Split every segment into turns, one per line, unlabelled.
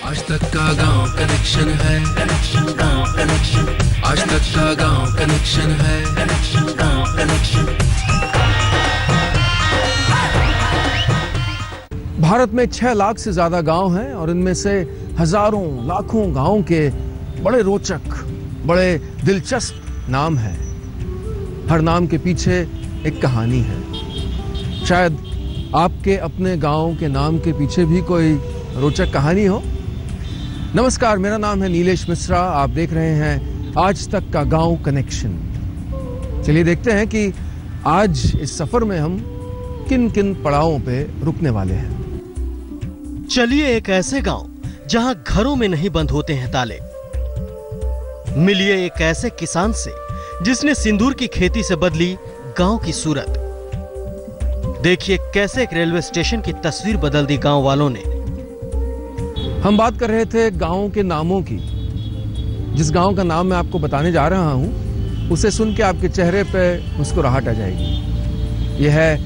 आज तक का गांव कनेक्शन है, कनेक्शन गांव कनेक्शन। आज तक का गांव कनेक्शन है, कनेक्शन गांव कनेक्शन।
भारत में 6 लाख से ज्यादा गांव हैं और इनमें से हजारों लाखों गांवों के बड़े रोचक, बड़े दिलचस्प नाम हैं। हर नाम के पीछे एक कहानी है। शायद आपके अपने गांव के नाम के पीछे भी कोई रोचक कहानी हो। नमस्कार, मेरा नाम है नीलेश मिश्रा। आप देख रहे हैं आज तक का गांव कनेक्शन। चलिए देखते हैं कि आज इस सफर में हम किन किन पड़ावों पे रुकने वाले हैं।
चलिए एक ऐसे गांव जहां घरों में नहीं बंद होते हैं ताले। मिलिए एक ऐसे किसान से जिसने सिंदूर की खेती से बदली गांव की सूरत। देखिए कैसे एक रेलवे स्टेशन की तस्वीर बदल दी गांव वालों ने।
हम बात कर रहे थे गांवों के नामों की। जिस गांव का नाम मैं आपको बताने जा रहा हूं, उसे सुन के आपके चेहरे पे मुस्कुराहट आ जाएगी। यह है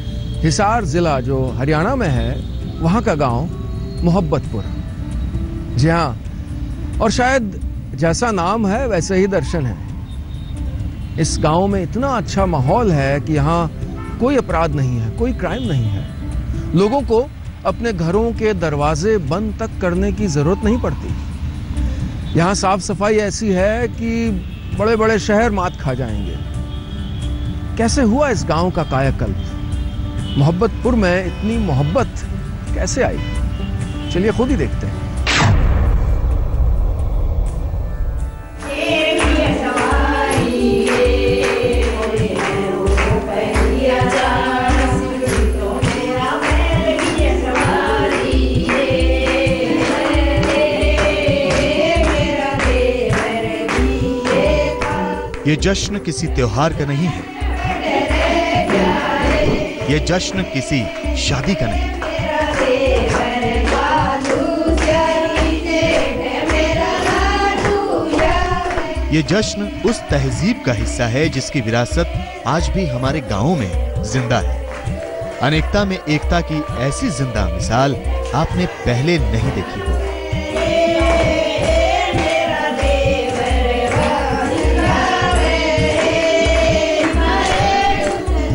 हिसार जिला जो हरियाणा में है, वहां का गांव मोहब्बतपुर। जी हाँ, और शायद जैसा नाम है वैसे ही दर्शन है। इस गांव में इतना अच्छा माहौल है कि यहाँ कोई अपराध नहीं है, कोई क्राइम नहीं है। लोगों को अपने घरों के दरवाजे बंद तक करने की जरूरत नहीं पड़ती। यहाँ साफ सफाई ऐसी है कि बड़े बड़े शहर मात खा जाएंगे। कैसे हुआ इस गांव का कायाकल्प? मोहब्बतपुर में इतनी मोहब्बत कैसे आई? चलिए खुद ही देखते हैं।
ये जश्न किसी त्योहार का नहीं है, ये जश्न किसी शादी का नहीं। ये जश्न उस तहजीब का हिस्सा है जिसकी विरासत आज भी हमारे गांवों में जिंदा है। अनेकता में एकता की ऐसी जिंदा मिसाल आपने पहले नहीं देखी हो।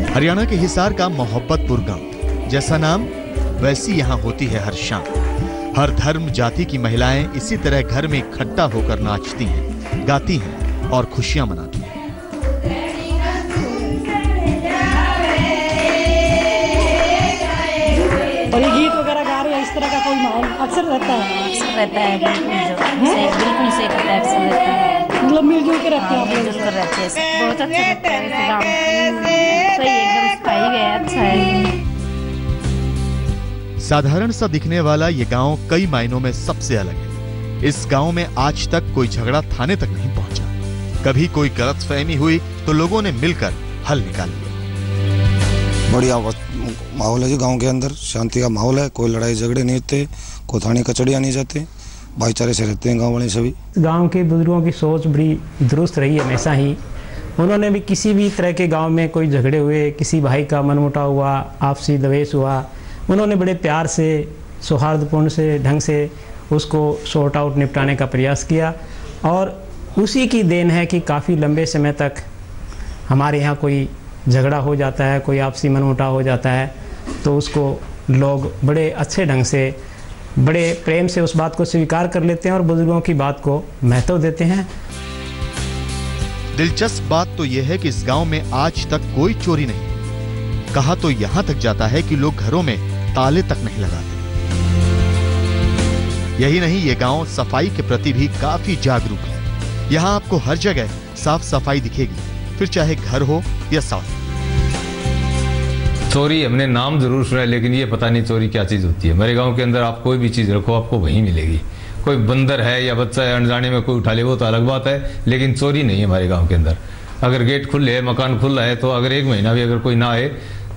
हरियाणा के हिसार का मोहब्बतपुर गांव, जैसा नाम वैसी यहाँ होती है हर शाम। हर धर्म जाति की महिलाएं इसी तरह घर में इकट्ठा होकर नाचती हैं, गाती हैं और खुशियां मनाती हैं।
और ये गीत वगैरह गा रहे हैं, इस तरह का कोई माहौल अक्सर रहता है?
अक्सर रहता है, बिल्कुल से करता है, अक्सर रहता है।
मतलब मिलजुल के रहते हैं आप?
मिलजुल कर रहते हैं, बहुत अच्छा लगता है गाँव। सही एकदम सफाई है, अच्छा है।
साधारण सा दिखने वाला ये गांव कई मायनों में सबसे अलग है। इस गांव में आज तक कोई झगड़ा थाने तक नहीं पहुंचा। कभी कोई गलतफहमी हुई तो लोगों ने मिलकर हल निकाल लिया।
बढ़िया माहौल है जी गांव के अंदर, शांति का माहौल है। कोई लड़ाई झगड़े नहीं होते, कोई थाने कचड़ियाँ नहीं जाते, भाईचारे से रहते हैं गांव वाले सभी।
गांव के बुजुर्गों की सोच बड़ी दुरुस्त रही हमेशा ही। उन्होंने भी किसी भी तरह के गांव में कोई झगड़े हुए, किसी भाई का मनमुटाव हुआ, आपसी द्वेष हुआ, उन्होंने बड़े प्यार से, सौहार्दपूर्ण से ढंग से उसको सॉर्ट आउट निपटाने का प्रयास किया। और उसी की देन है कि काफ़ी लंबे समय तक हमारे यहाँ कोई झगड़ा हो जाता है, कोई आपसी मनमुटाव हो जाता है, तो उसको लोग बड़े अच्छे ढंग से, बड़े प्रेम से उस बात को स्वीकार कर लेते हैं और बुजुर्गों की बात को महत्व देते हैं।
दिलचस्प बात तो यह है कि इस गांव में आज तक कोई चोरी नहीं। कहा तो यहां तक जाता है कि लोग घरों में ताले तक नहीं लगाते। यही नहीं, ये गांव सफाई के प्रति भी काफी जागरूक है। यहाँ आपको हर जगह साफ सफाई दिखेगी, फिर चाहे घर हो या साफ।
चोरी हमने नाम जरूर सुना है, लेकिन ये पता नहीं चोरी क्या चीज होती है। मेरे गांव के अंदर आप कोई भी चीज रखो आपको वहीं मिलेगी। कोई बंदर है या बच्चा है, अनजाने में कोई उठा ले वो तो अलग बात है, लेकिन चोरी नहीं है हमारे गांव के अंदर। अगर गेट खुले है, मकान खुला है, तो अगर 1 महीना भी अगर कोई ना आए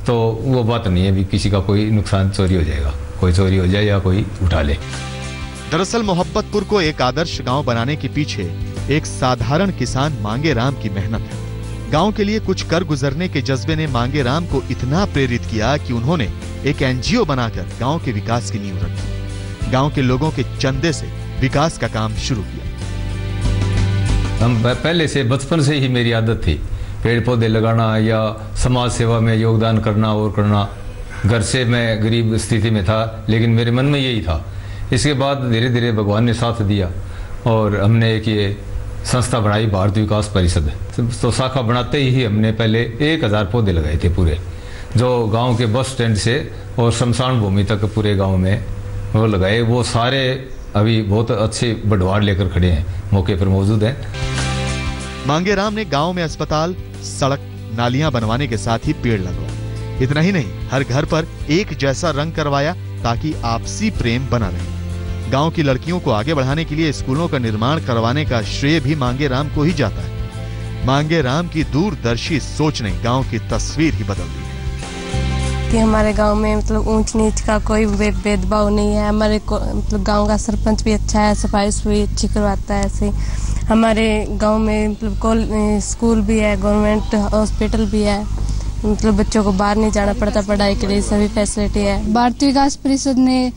तो वो बात नहीं है भी किसी का कोई नुकसान चोरी हो जाएगा, कोई चोरी हो जाए या कोई उठा ले।
दरअसल मोहब्बतपुर को एक आदर्श गांव बनाने के पीछे एक साधारण किसान मांगे राम की मेहनत है। गांव के लिए कुछ कर गुजरने के जज्बे ने मांगे राम को इतना प्रेरित किया कि उन्होंने एक एनजीओ बनाकर गांव के विकास की नींव रखी। गांव के लोगों के चंदे से विकास का काम शुरू किया।
हम पहले से बचपन से ही मेरी आदत थी पेड़ पौधे लगाना या समाज सेवा में योगदान करना और करना। घर से मैं गरीब स्थिति में था, लेकिन मेरे मन में यही था। इसके बाद धीरे धीरे भगवान ने साथ दिया और हमने एक ये संस्था बनाई, भारतीय विकास परिषद। तो शाखा बनाते ही हमने पहले 1000 पौधे लगाए थे पूरे, जो गांव के बस स्टैंड से और शमशान भूमि तक पूरे गांव में वो लगाए। वो सारे अभी बहुत अच्छे बढ़वार लेकर खड़े हैं, मौके पर मौजूद हैं।
मांगेराम ने गांव में अस्पताल, सड़क, नालियां बनवाने के साथ ही पेड़ लगवाए। इतना ही नहीं, हर घर पर एक जैसा रंग करवाया ताकि आपसी प्रेम बना रहे। गांव की लड़कियों को आगे बढ़ाने के लिए स्कूलों का निर्माण करवाने का श्रेय भी मांगेराम को ही जाता है। मांगेराम की दूरदर्शी सोच ने गांव की तस्वीर ही बदल दी है।
कि हमारे गांव में मतलब ऊंच नीच का कोई भेदभाव नहीं है। हमारे मतलब गांव का सरपंच भी अच्छा है, सफाई सुफाई अच्छी करवाता है। ऐसे हमारे गांव में मतलब स्कूल भी है, गवर्नमेंट हॉस्पिटल भी है, मतलब बच्चों को बाहर नहीं जाना पड़ता पढ़ाई के लिए, सभी फैसिलिटी है।
भारतीय विकास परिषद ने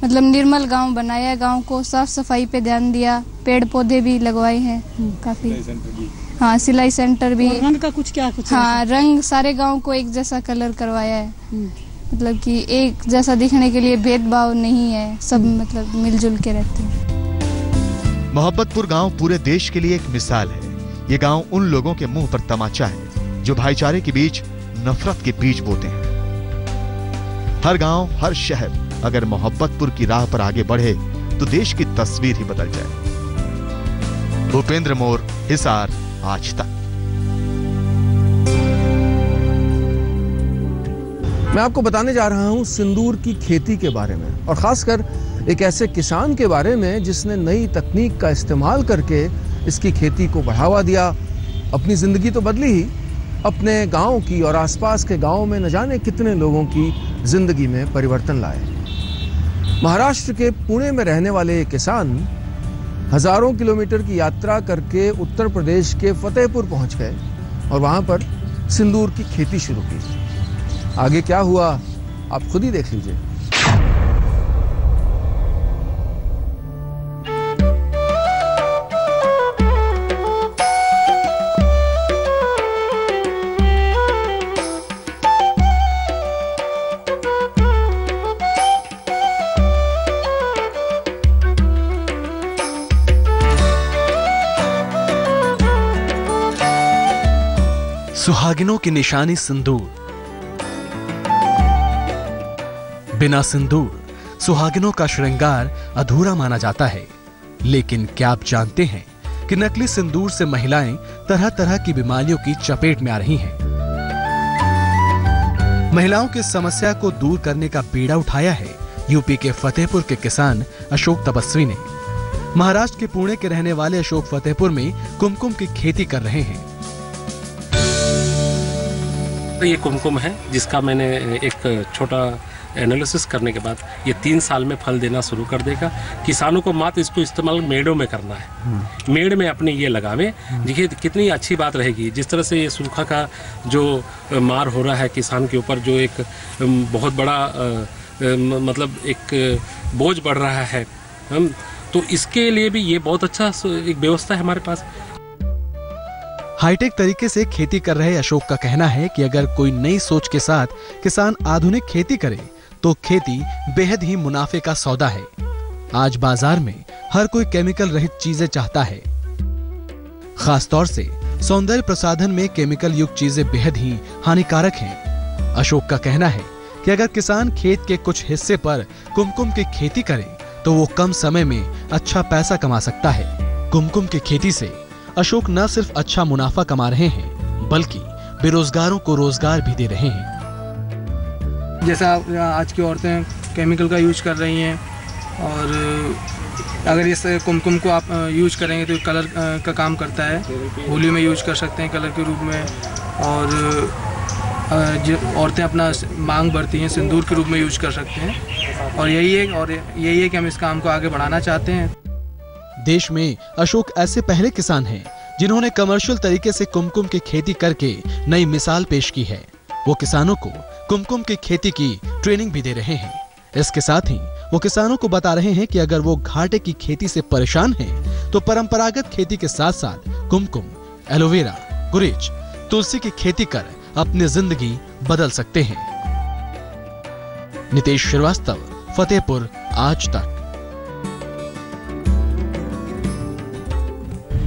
मतलब निर्मल गांव बनाया, गांव को साफ सफाई पे ध्यान दिया, पेड़ पौधे भी लगवाए हैं काफी। हाँ, सिलाई सेंटर भी।
रंग का कुछ कुछ
हाँ, रंग सारे गांव को एक जैसा कलर करवाया है, मतलब कि एक जैसा दिखने के लिए भेदभाव नहीं है, सब मतलब मिलजुल के रहते हैं।
मोहब्बतपुर गांव पूरे देश के लिए एक मिसाल है। ये गांव उन लोगों के मुंह पर तमाचा है जो भाईचारे के बीच नफरत के बीज बोते हैं। हर गांव, हर शहर अगर मोहब्बतपुर की राह पर आगे बढ़े तो देश की तस्वीर ही बदल जाए। भूपेंद्र मोर, हिसार, आज तक।
मैं आपको बताने जा रहा हूं सिंदूर की खेती के बारे में, और खासकर एक ऐसे किसान के बारे में जिसने नई तकनीक का इस्तेमाल करके इसकी खेती को बढ़ावा दिया। अपनी जिंदगी तो बदली ही, अपने गांव की और आसपास के गांव में न जाने कितने लोगों की जिंदगी में परिवर्तन लाए। महाराष्ट्र के पुणे में रहने वाले ये किसान हजारों किलोमीटर की यात्रा करके उत्तर प्रदेश के फतेहपुर पहुंच गए और वहां पर सिंदूर की खेती शुरू की। आगे क्या हुआ आप खुद ही देख लीजिए।
सुहागिनों की निशानी सिंदूर। बिना सिंदूर सुहागिनों का श्रृंगार अधूरा माना जाता है। लेकिन क्या आप जानते हैं कि नकली सिंदूर से महिलाएं तरह तरह की बीमारियों की चपेट में आ रही हैं। महिलाओं की समस्या को दूर करने का बीड़ा उठाया है यूपी के फतेहपुर के किसान अशोक तपस्वी ने। महाराष्ट्र के पुणे के रहने वाले अशोक फतेहपुर में कुमकुम की खेती कर रहे हैं।
ये कुमकुम है जिसका मैंने एक छोटा एनालिसिस करने के बाद ये 3 साल में फल देना शुरू कर देगा। किसानों को मात्र इसको इस्तेमाल मेड़ों में करना है, मेड़ में अपने ये लगावे। देखिए कितनी अच्छी बात रहेगी। जिस तरह से ये सूखा का जो मार हो रहा है किसान के ऊपर, जो एक बहुत बड़ा मतलब एक बोझ बढ़ रहा है, तो इसके लिए भी ये बहुत अच्छा एक व्यवस्था है हमारे पास।
हाईटेक तरीके से खेती कर रहे अशोक का कहना है कि अगर कोई नई सोच के साथ किसान आधुनिक खेती करे तो खेती बेहद ही मुनाफे का सौदा है। आज बाजार में हर कोई केमिकल रहित चीजें चाहता है। खासतौर से सौंदर्य प्रसाधन में केमिकल युक्त चीजें बेहद ही हानिकारक हैं। अशोक का कहना है कि अगर किसान खेत के कुछ हिस्से पर कुमकुम की खेती करे तो वो कम समय में अच्छा पैसा कमा सकता है। कुमकुम की खेती से अशोक न सिर्फ अच्छा मुनाफा कमा रहे हैं बल्कि बेरोजगारों को रोजगार भी दे रहे हैं।
जैसा आज की औरतें केमिकल का यूज कर रही हैं, और अगर इस कुमकुम को आप यूज करेंगे तो कलर का काम करता है। होली में यूज कर सकते हैं कलर के रूप में, और जो औरतें अपना मांग भरती हैं सिंदूर के रूप में यूज कर सकते हैं। और यही है कि हम इस काम को आगे बढ़ाना चाहते हैं।
देश में अशोक ऐसे पहले किसान हैं जिन्होंने कमर्शियल तरीके से कुमकुम की खेती करके नई मिसाल पेश की है। वो किसानों को कुमकुम की खेती की ट्रेनिंग भी दे रहे हैं। इसके साथ ही वो किसानों को बता रहे हैं कि अगर वो घाटे की खेती से परेशान हैं, तो परंपरागत खेती के साथ साथ कुमकुम, एलोवेरा, गुरेज, तुलसी की खेती कर अपनी जिंदगी बदल सकते हैं। नितेश श्रीवास्तव, फतेहपुर, आज तक।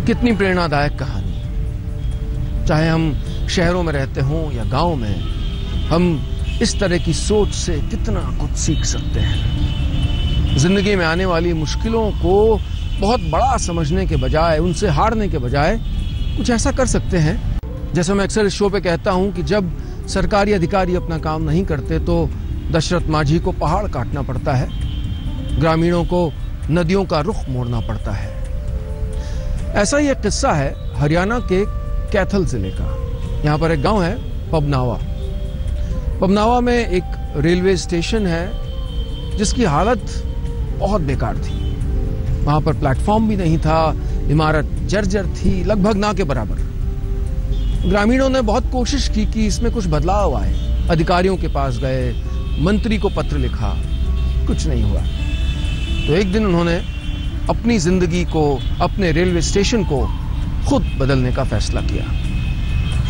कितनी प्रेरणादायक कहानी। चाहे हम शहरों में रहते हों या गांव में, हम इस तरह की सोच से कितना कुछ सीख सकते हैं। जिंदगी में आने वाली मुश्किलों को बहुत बड़ा समझने के बजाय, उनसे हारने के बजाय कुछ ऐसा कर सकते हैं। जैसे मैं अक्सर इस शो पे कहता हूं कि जब सरकारी अधिकारी अपना काम नहीं करते तो दशरथ माझी को पहाड़ काटना पड़ता है, ग्रामीणों को नदियों का रुख मोड़ना पड़ता है। ऐसा ही एक किस्सा है हरियाणा के कैथल जिले का। यहाँ पर एक गांव है पबनावा। पबनावा में एक रेलवे स्टेशन है जिसकी हालत बहुत बेकार थी। वहां पर प्लेटफॉर्म भी नहीं था, इमारत जर्जर थी, लगभग ना के बराबर। ग्रामीणों ने बहुत कोशिश की कि इसमें कुछ बदलाव आए। अधिकारियों के पास गए, मंत्री को पत्र लिखा, कुछ नहीं हुआ। तो एक दिन उन्होंने अपनी जिंदगी को, अपने रेलवे स्टेशन को खुद बदलने का फैसला किया।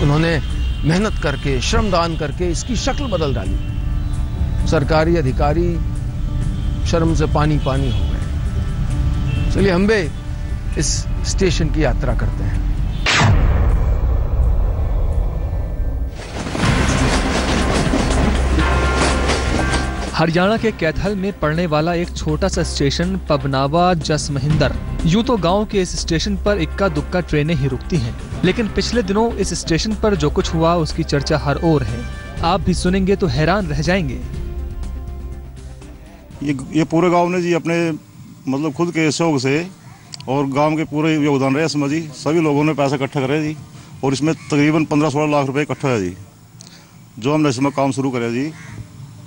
उन्होंने मेहनत करके, श्रमदान करके इसकी शक्ल बदल डाली। सरकारी अधिकारी शर्म से पानी पानी हो गए। चलिए हम भी इस स्टेशन की यात्रा करते हैं।
हरियाणा के कैथल में पड़ने वाला एक छोटा सा स्टेशन पबनावा जसमहिंदर। यूं तो गांव के इस स्टेशन पर इक्का दुक्का ट्रेनें ही रुकती हैं, लेकिन पिछले दिनों इस स्टेशन पर जो कुछ हुआ उसकी चर्चा हर ओर है। आप भी सुनेंगे तो हैरान रह जाएंगे।
ये पूरे गांव ने जी अपने मतलब खुद के शौक से और गांव के पूरे योगदान रहे इसमें जी। सभी लोगों ने पैसा इकट्ठा करे जी और इसमें तकरीबन 15-16 लाख रुपए इकट्ठा है जी। जो हमने इसमें काम शुरू करे जी,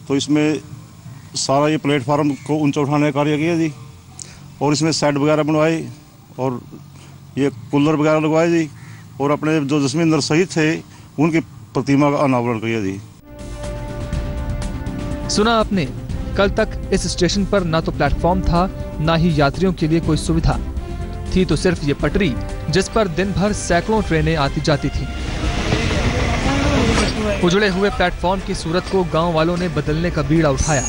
तो इसमें सारा ये प्लेटफार्म को ऊंचा उठाने का कार्य किया जी, और इसमें सेट वगैरह बनवाए और ये कूलर वगैरह लगवाए जी, और अपने जो जसमिंदर शहीद थे उनकी प्रतिमा का अनावरण किया जी।
सुना आपने, कल तक इस स्टेशन पर ना तो प्लेटफॉर्म था, ना ही यात्रियों के लिए कोई सुविधा थी, तो सिर्फ ये पटरी जिस पर दिन भर सैकड़ों ट्रेनें आती जाती थी। उजड़े हुए प्लेटफॉर्म की सूरत को गांव वालों ने बदलने का बीड़ा उठाया।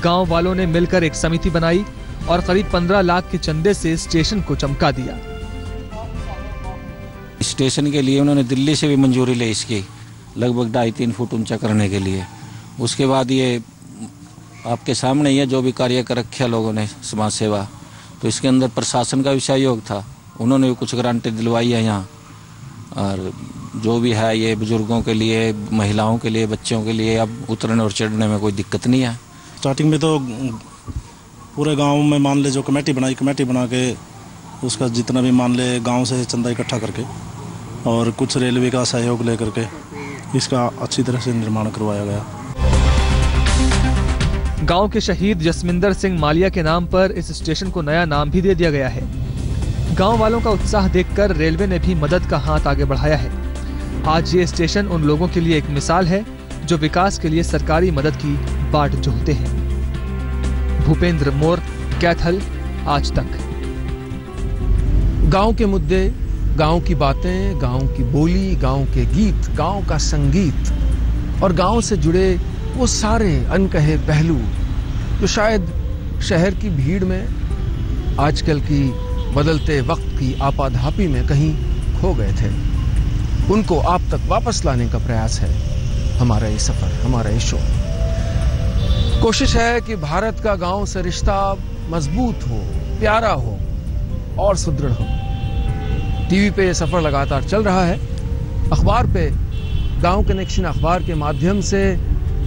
गांव वालों ने मिलकर एक समिति बनाई और करीब 15 लाख के चंदे से स्टेशन को चमका दिया।
स्टेशन के लिए उन्होंने दिल्ली से भी मंजूरी ली, इसकी लगभग 2.5-3 फुट ऊंचा करने के लिए। उसके बाद ये आपके सामने ही है जो भी कार्य कर रखे लोगों ने, समाज सेवा। तो इसके अंदर प्रशासन का भी सहयोग था, उन्होंने भी कुछ गारंटी दिलवाई है यहाँ। और जो भी है ये बुजुर्गों के लिए, महिलाओं के लिए, बच्चों के लिए अब उतरने और चढ़ने में कोई दिक्कत नहीं है।
स्टार्टिंग में तो पूरे गांव में मान ले जो कमेटी बना के उसका जितना भी मान ले गांव से चंदा इकट्ठा करके और कुछ रेलवे का सहयोग लेकर के इसका अच्छी तरह से निर्माण करवाया गया।
गांव के शहीद जसमिंदर सिंह मालिया के नाम पर इस स्टेशन को नया नाम भी दे दिया गया है। गांव वालों का उत्साह देखकर रेलवे ने भी मदद का हाथ आगे बढ़ाया है। आज ये स्टेशन उन लोगों के लिए एक मिसाल है जो विकास के लिए सरकारी मदद की बाट जोहते हैं। भूपेंद्र मोर, कैथल, आज तक।
गांव के मुद्दे, गांव की बातें, गांव की बोली, गांव के गीत, गांव का संगीत और गांव से जुड़े वो सारे अनकहे पहलू जो शायद शहर की भीड़ में, आजकल की बदलते वक्त की आपाधापी में कहीं खो गए थे, उनको आप तक वापस लाने का प्रयास है हमारा ये सफर, हमारा ये शो। कोशिश है कि भारत का गांव से रिश्ता मजबूत हो, प्यारा हो और सुदृढ़ हो। टीवी पे ये सफर लगातार चल रहा है। अखबार पे गांव कनेक्शन अखबार के माध्यम से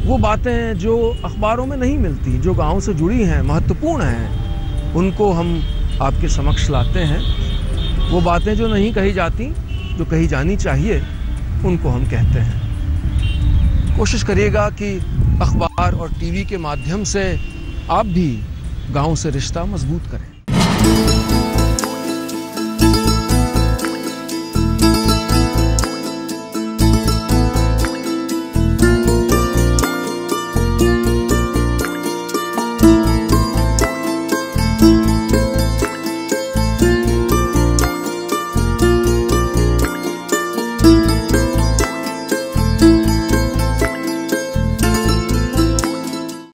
वो बातें जो अखबारों में नहीं मिलती, जो गांव से जुड़ी हैं, महत्वपूर्ण हैं, उनको हम आपके समक्ष लाते हैं। वो बातें जो नहीं कही जाती, जो कही जानी चाहिए, उनको हम कहते हैं। कोशिश करिएगा कि अखबार और टीवी के माध्यम से आप भी गांव से रिश्ता मजबूत करें।